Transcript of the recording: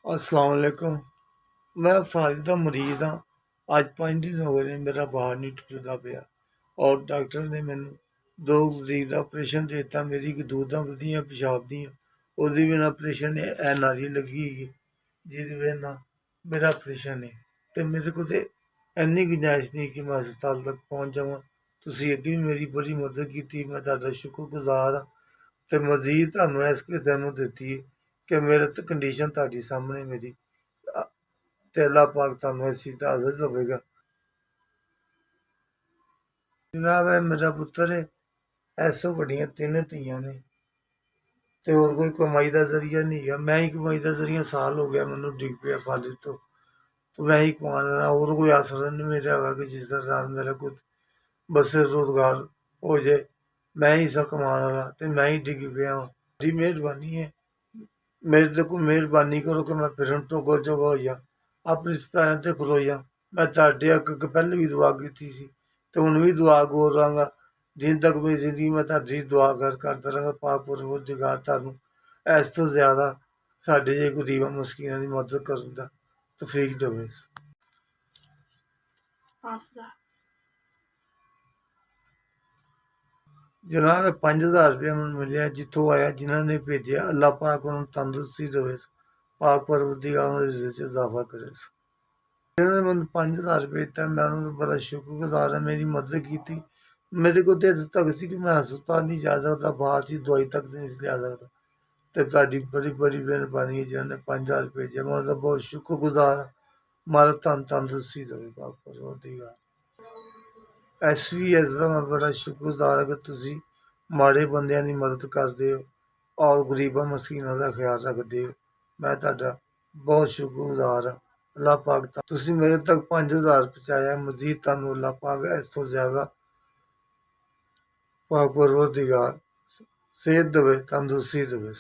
अस्सलाम वालेकुम। मैं फारिग दा मरीज़ हाँ। अज 5 दिन हो गए ने मेरा बाहर नहीं टुटदा पिया और डॉक्टर ने मैनू 2 तरीक का ऑपरेशन देता। मेरी गदूदां वधियां पेशाब दियां ओहदी वजह ऑपरेशन नारी लगी हुई है जिसदी वजह नाल मेरा ऑपरेशन है ते मेरे को ते इन्नी गुंजाइश नहीं कि मैं हस्पताल तक पहुँच जावां। तुसीं अगे भी मेरी बड़ी मदद की, मैं तुहाडा शुक्रगुजार हाँ ते मजीद तुहानूं इस किस्म नूं दित्ती है कि मेरे तो कंडीशन तुहाडी सामने मेरी ते अल्लाह पाक तुहानूं इस चीज़ दा अज़र देवेगा। जनाब है मेरा पुत्तर है, ऐसो बड़ियां 3 धियां ने ते होर कोई कमाई का जरिया नहीं है। मैं ही कमाई का जरिया, साल हो गया मैनू डिग पिया फालिज तो मैं ही कमाने वाला, और कोई आसरा नहीं मेरा हैगा कि जिस नाल मेरा कोई बसे रोजगार हो जाए। मैं ही सब कमाने वाला ते मैं ही डिग पिया वां। बड़ी मेहरबानी है, मेरे ते कोई मेहरबानी करो कि मैं फिरन तो कुछ जगह हो जा, अपने पैरों ते खलो जा। मैं तुहाडे अग्गे पहले भी दुआ की सी ते हुण भी दुआ गो रहांगा। जिन तक मेरी जिंदगी मैं तुहाडी दुआ करदा रहांगा। पाक परवरदिगार तुहानूं इस तो ज्यादा साडे जे गरीबां मस्कीनां दी मदद करन दा तौफीक देवे। जनाब 5,000 रुपया मैनूं मिलिया जित्थों आया, जिन्हां ने भेजिया। अल्लाह पाक उन्हां नूं तंदुरुस्ती देवे, पाक परवरदिगार उन्हां दे रिज़्क च इजाफा करे। जिन्होंने मैंने 5,000 रुपये दिता, मैं उन्होंने बड़ा शुक्रगुजार है। मेरी मदद की। मेरे को तो इत्थे तक सी कि मैं हस्पताल नहीं जा सकता, बाहर सी दवाई तक नहीं सी लिया सकता। तो तुहाडी बड़ी बड़ी मेहरबानी है जिन्होंने 5,000 भेजे, मैं उनका बहुत शुक्रगुजार हाँ। मालक तुहानूं तंदुरुस्ती देवे पाक परवरदिगार। SVS दा मैं बड़ा शुक्रगुजार हाँ कि तुसीं माड़े बंदियां दी मदद करदे हो और गरीबां मस्कीनां दा ख्याल रखदे हो। मैं तुहाडा बहुत शुक्रगुजार हाँ। अल्लाह पाक तुसीं मेरे तक 5,000 पहुँचाया, मजीद तुहानूं अल्लाह पाक इस तो ज्यादा पाक परवरदिगार सेहत देवे, तंदुरुस्ती देवे।